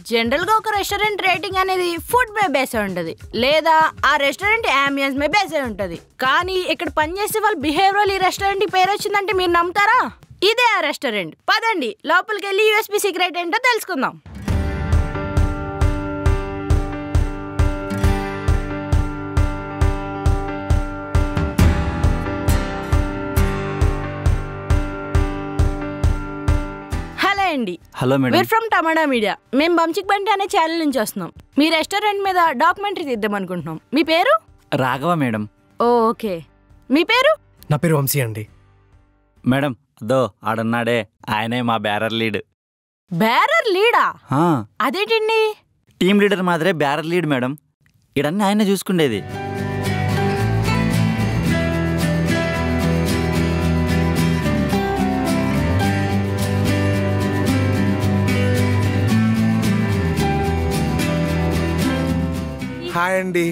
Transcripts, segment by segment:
General గా ఒక restaurant rating అనేది ఫుడ్ మే బేస్ అయి ఉంటది లేదా ఆ రెస్టారెంట్ అంబియన్స్ మే బేస్ అయి ఉంటది. కానీ ఇక్కడ పనిచేసే వాళ్ళ బిహేవియర్ ఈ రెస్టారెంట్ పేరు వచ్చిందంటే మీరు నమ్ముతారా? ఇదే ఆ రెస్టారెంట్. పదండి లోపలికి వెళ్ళి యూఎస్పీ సీక్రెట్ ఏంటో తెలుసుకుందాం. Hello madam, we're from Tamada Media. మేము బంచిక్ బండి అనే ఛానల్ నుంచి వస్తున్నాం. మీ రెస్టారెంట్ మీద డాక్యుమెంటరీ తీద్దాం అనుకుంటున్నాం. మీ పేరు? రాఘవ మేడం. ఓకే, మీ పేరు? నా పేరు వంశీ అండి. మేడం అదో ఆడున్నాడే ఆయనే మా బ్యారర్ లీడ్. బ్యారర్ లీడా? అదేంటండి? టీమ్ లీడర్ మాదిరే బ్యారర్ లీడ్ మేడం. ఇడన్నీ ఆయనే చూసుకుండేది. హాయ్ అండి.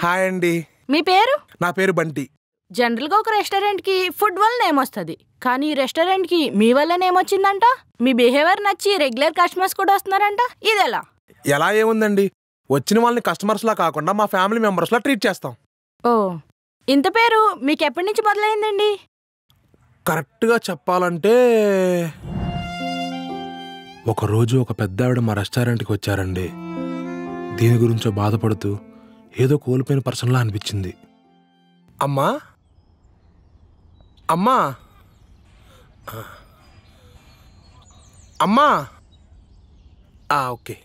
హాయ్ అండి. మీ పేరు? నా పేరు బంటి. జనరల్ గా ఒక రెస్టారెంట్ కి ఫుడ్ వల్ల నేమ్ వస్తుంది, కానీ ఈ రెస్టారెంట్ కి మీ వల్ల నేమ్ వచ్చిందంట. మీ బిహేవియర్ నచ్చి రెగ్యులర్ కస్టమర్స్ కూడా వస్తున్నారంట. ఇదెలా? ఎలా ఏముందండి, వచ్చిన వాళ్ళని కస్టమర్స్ లా కాకుండా మా ఫ్యామిలీ మెంబర్స్ లా ట్రీట్ చేస్తాం. ఓ, ఇంత పేరు మీకు ఎప్పటి నుంచి మొదలైందండి? కరెక్ట్గా చెప్పాలంటే ఒకరోజు ఒక పెద్ద ఆవిడ మా రెస్టారెంట్కి వచ్చారండి. దీని గురించో బాధపడుతూ ఏదో కోల్పోయిన పర్సన్లా అనిపించింది. అమ్మా అమ్మా అమ్మా ఓకే.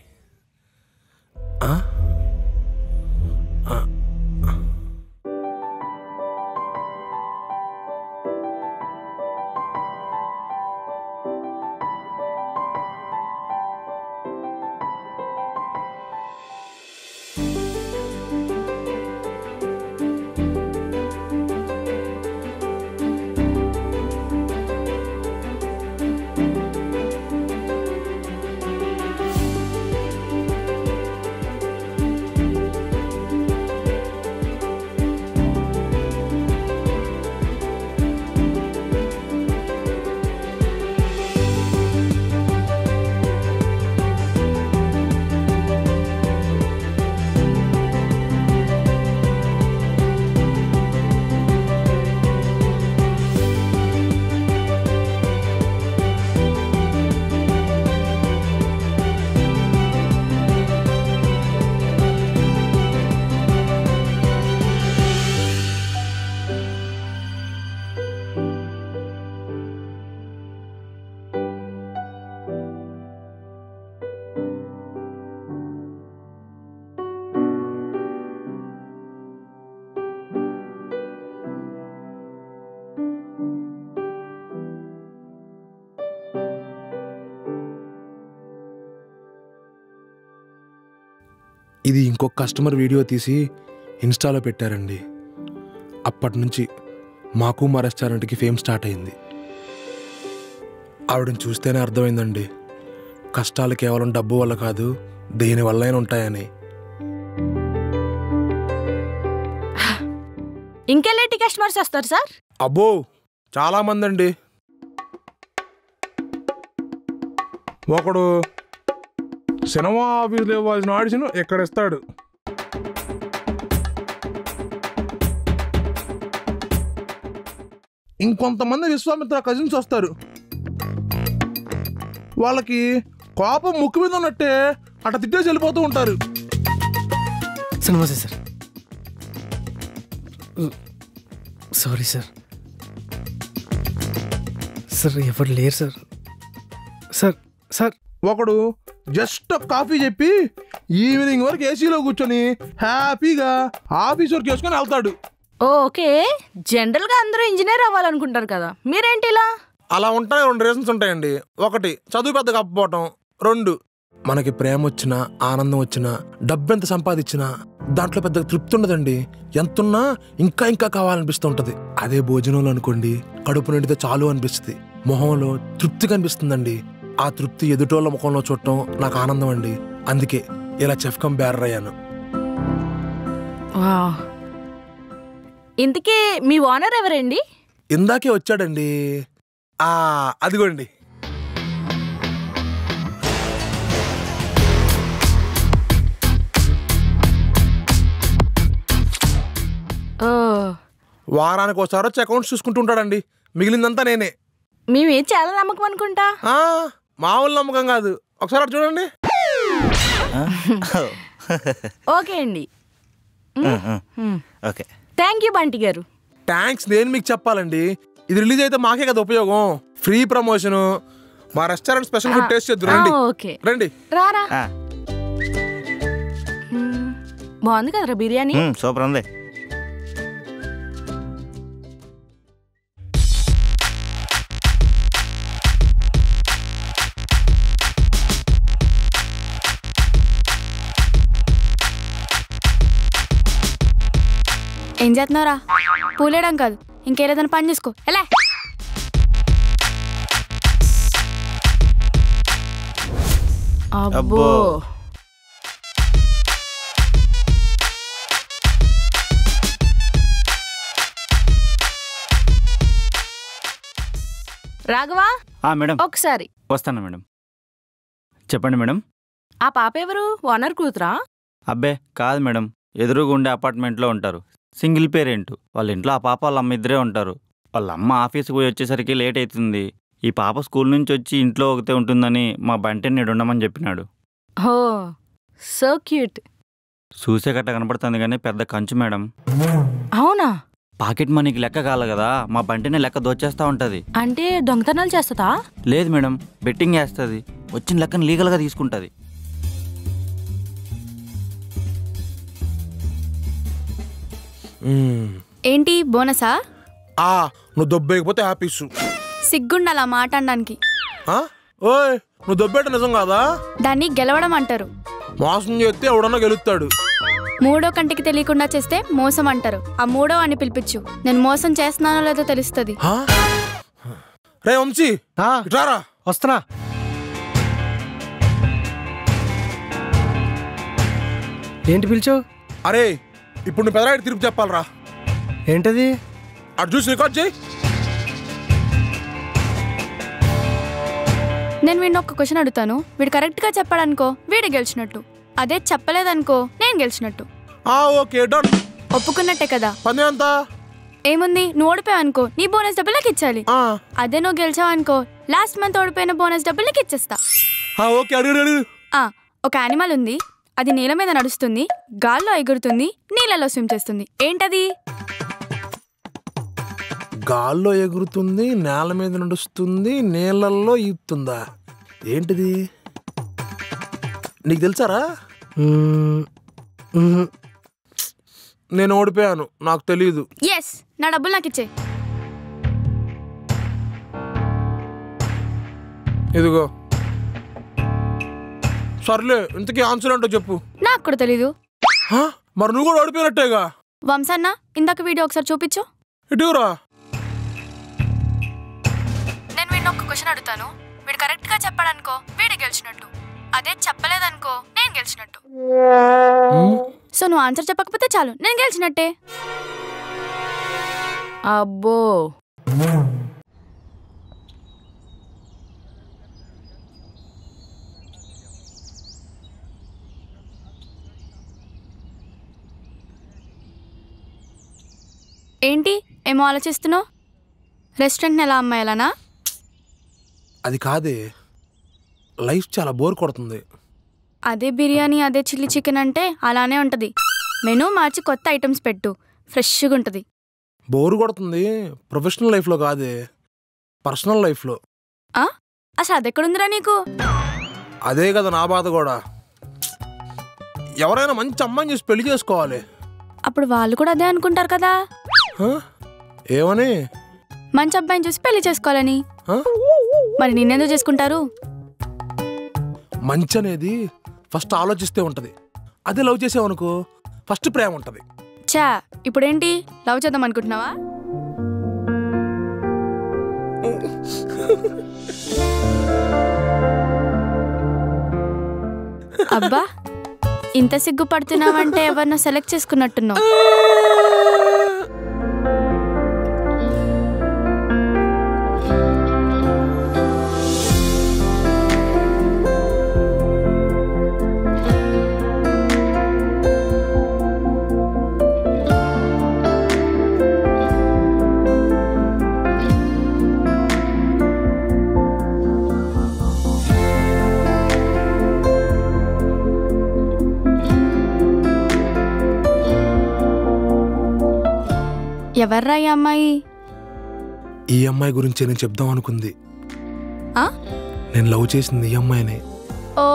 ఇది ఇంకొక కస్టమర్ వీడియో తీసి ఇన్స్టాలో పెట్టారండి. అప్పటి నుంచి మాకు మా రెస్టారెంట్కి ఫేమ్ స్టార్ట్ అయింది. ఆవిడని చూస్తేనే అర్థమైందండి, కష్టాలు కేవలం డబ్బు వల్ల కాదు, దేనివల్లైనా ఉంటాయని. ఇంకెలాంటి కస్టమర్స్ వస్తారు సార్? అబ్బో చాలా మంది అండి. ఒకడు సినిమా ఆఫీస్లో ఇవ్వాల్సిన ఆడిషన్ ఇక్కడ ఇస్తాడు. ఇంకొంతమంది విశ్వామిత్ర కజిన్స్ వస్తారు. వాళ్ళకి కోపం ముక్కు మీద ఉన్నట్టే అట్లా తిట్టేసి వెళ్ళిపోతూ ఉంటారు. నమస్తే సార్. Sorry sir. సార్ ఎవరు లేరు సార్. సార్ సార్ ఒకడు జస్ట్ ఒక కాఫీ చెప్పి ఈవినింగ్ వరకు ఏసీలో కూర్చొని హ్యాపీగా ఆఫీస్ వర్క్ చేసుకొని వెళ్తాడు. ఓకే, జనరల్ గా అందరూ ఇంజనీర్ అవ్వాలనుకుంటారు కదా, మీరేంటి ఇలా? అలా ఉంటాయి 2 రీజన్స్ ఉంటాయండి. 1 చదువు పెద్ద కప్పపోవటం, 2 మనకి ప్రేమ వచ్చినా ఆనందం వచ్చినా డబ్బు ఎంత సంపాదించినా దాంట్లో పెద్ద తృప్తి ఉండదండి. ఎంతున్నా ఇంకా ఇంకా కావాలనిపిస్తూ ఉంటది. అదే భోజనంలో అనుకోండి, కడుపు నిండితే చాలు అనిపిస్తుంది, మొహంలో తృప్తి కనిపిస్తుందండి. ఆ తృప్తి ఎదుటోళ్ళ ముఖంలో చూడటం నాకు ఆనందం అండి. అందుకే ఇలా చెఫ్ కమ్ బ్యారర్ అయ్యాను. ఇంతకీ మీ ఓనర్ ఎవరండి? ఇందాకే వచ్చాడండి. అదిగోండి. వారానికి ఒకసారి వచ్చి అకౌంట్స్ చూసుకుంటూ ఉంటాడండి. మిగిలిందంతా నేనే. మేమే చాలా నమ్మకం అనుకుంటా. మామూలు నమ్మకం కాదు, ఒకసారి చూడండి. ఓకే అండి. ఓకే, థ్యాంక్ యూ బంటి గారు. థ్యాంక్స్ నేను మీకు చెప్పాలండి. ఇది రిలీజ్ అయితే మాకే కదా ఉపయోగం. Free promotion. మా రెస్టారెంట్ స్పెషల్ ఫుడ్ టేస్ట్ చేద్దాం రండి. ఓకే రండి. రారా. బాగుంది కదరా బిర్యానీ? సూపర్ ఉంది. ఏం చేస్తున్నారా? పూలేయడం కాదు, ఇంకేదైనా పని చేసుకో. ఎలా అబ్బో, రాఘవా మేడం ఒకసారి వస్తాను మేడం. చెప్పండి మేడం. ఆ పాప ఎవరు? ఓనర్ కూతురా? అబ్బే కాదు మేడం, ఎదురుగా ఉండే అపార్ట్మెంట్లో ఉంటారు. Single parent. వాళ్ళ ఇంట్లో ఆ పాప వాళ్ళ అమ్మ ఇద్దరే ఉంటారు. వాళ్ళ అమ్మ ఆఫీస్కి పోయి వచ్చేసరికి లేట్ అవుతుంది. ఈ పాప స్కూల్ నుంచి వచ్చి ఇంట్లో ఒకతే ఉంటుందని మా బంటిని నేడు ఉండమని చెప్పినాడు. హో, సో క్యూట్. చూసే గట్ట కనపడుతుంది కానీ పెద్ద కంచు మేడం. అవునా? పాకెట్ మనీకి లెక్క కాల కదా, మా బంటిని లెక్క దోచేస్తూ ఉంటుంది. అంటే దొంగతనాలు చేస్తుందా? లేదు మేడం, బెట్టింగ్ వేస్తుంది. వచ్చిన లెక్కను లీగల్గా తీసుకుంటుంది. ఏంటి బోనసా? నువ్వు దొబ్బేయకపోతే హ్యాపీసు. సిగ్గుండాల మాట అనడానికి. ఓయ్, నువ్వు దొబ్బేట నిజం కాదా? దాన్ని గెలవడం అంటారు. మోసం చేస్తే ఎవడన్నా గెలుస్తాడు. 3వ కంటికి తెలియకుండా చేస్తే మోసం అంటారు. ఆ 3వ అని పిలిపించు, నేను మోసం చేస్తున్నానో లేదో తెలుస్తుంది. రే వంశీ, రారా. వస్తున్నా. ఏంటి పిలిచావు? అరే, ఇప్పుడు నువ్వు పెదరాయుడు తిరుపతి చెప్పాలరా. ఏంటది? అటు చూసి రికార్డ్ చేయి. నేను వీడిని ఒక్క క్వశ్చన్ అడుగుతాను, వీడు కరెక్ట్గా చెప్పాడనుకో వీడు గెలిచినట్టు, అదే చెప్పలేదనుకో నేను గెలిచినట్టు. Okay done. ఒప్పుకున్నట్టే కదా? పని అంతా ఏముంది, నువ్వు ఓడిపోయావనుకో నీ బోనస్ డబ్బులు నాకు ఇచ్చాలి. అదే నువ్వు గెలిచావనుకో లాస్ట్ మంత్ ఓడిపోయిన బోనస్ డబ్బులు నీకు ఇచ్చేస్తా. ఓకే, అడుగు. ఒక యానిమల్ ఉంది, అది నీళ్ళ మీద నడుస్తుంది, గాల్లో ఎగురుతుంది, నీళ్ళలో స్విమ్ చేస్తుంది. ఏంటది? గాల్లో ఎగురుతుంది, నేల మీద నడుస్తుంది, నీళ్ళల్లో ఈపుతుందా? ఏంటిది? నీకు తెలుసారా? నేను ఓడిపోయాను, నాకు తెలీదు. ఎస్, నా డబ్బులు నాకు ఇచ్చే. ఇదిగో. సర్లే, ఇంతకీ ఆన్సర్ ఏంటో చెప్పు. నాకు కూడా తెలీదు. మరి నువ్వు కూడా ఓడిపోయినట్టేగా. వంశన్న, ఇందాక వీడియో ఒకసారి చూపించు. ఇటురా. నేను వీడిని ఒక్క క్వశ్చన్ అడుగుతాను, వీడు కరెక్ట్ గా చెప్పాడనుకో వీడు గెలిచినట్టు, అదే చెప్పలేదనుకో నేను గెలిచినట్టు. సో నువ్వు ఆన్సర్ చెప్పకపోతే చాలు, నేను గెలిచినట్టే. అబ్బో, ఏంటి ఏమో ఆలోచిస్తున్నావు? రెస్టారెంట్ని ఎలా అమ్మాయాలనా? అది కాదే, లైఫ్ చాలా బోర్ కొడుతుంది. అదే బిర్యానీ అదే చిల్లీ చికెన్ అంటే అలానే ఉంటుంది. మెనూ మార్చి కొత్త ఐటమ్స్ పెట్టు, ఫ్రెష్గా ఉంటుంది. బోర్ కొడుతుంది ప్రొఫెషనల్ లైఫ్లో కాదే, పర్సనల్ లైఫ్లో. అసలు అది ఎక్కడుందిరా నీకు? అదే కదా నా బాధ కూడా. ఎవరైనా మంచి అమ్మాయిని చూసి పెళ్లి చేసుకోవాలి. అప్పుడు వాళ్ళు కూడా అదే అనుకుంటారు కదా, ఏమని? మంచి అబ్బాయిని చూసి పెళ్లి చేసుకోవాలని. హ? మరి నిన్నెందుకు చేసుకుంటారు? మంచి అనేది ఫస్ట్ ఆలోచిస్తే ఉంటది. అదే లవ్ చేసావనుకో ఫస్ట్ ప్రేమ ఉంటది. చా, ఇప్పుడేంటి లవ్ చేద్దాం అనుకుంటున్నావా? అబ్బా, ఇంత సిగ్గుపడుతున్నావంటే ఎవరినో సెలెక్ట్ చేసుకున్నట్టున్నావు. ఎవర్రా ఈ అమ్మాయి? ఈ అమ్మాయి గురించి నేను చెప్దాం అనుకుంది. ఆ? నేను లవ్ చేసింది ఈ అమ్మాయినే. ఓ,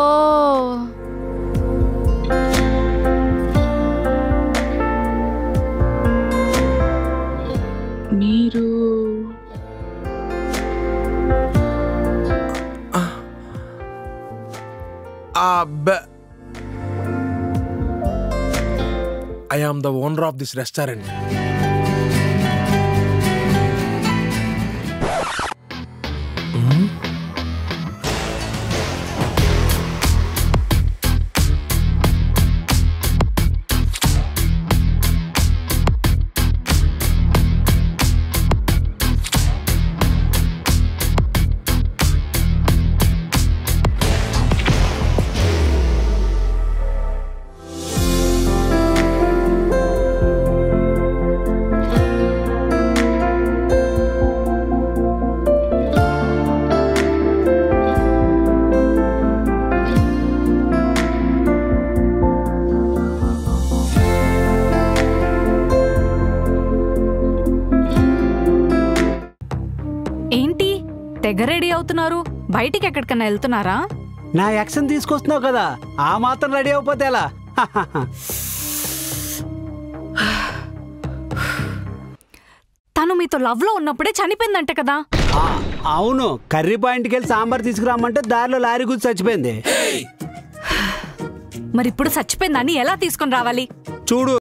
మీరు I am the owner of this restaurant. ఏంటి తెగ రెడీ అవుతున్నారు? బయటికి ఎక్కడికన్నా వెళ్తున్నారా? నా యాక్షన్ తీసుకొస్తున్నావు కదా, ఆ మాత్రం రెడీ అయిపోతే ఎలా? తను మీతో లవ్ లో ఉన్నప్పుడే చనిపోయిందంట కదా? అవును, కర్రీ పాయింట్కి వెళ్ళి సాంబార్ తీసుకురామంటే దారిలో లారీ గురించి చచ్చిపోయింది. మరి ఇప్పుడు చచ్చిపోయిందని ఎలా తీసుకుని రావాలి? చూడు,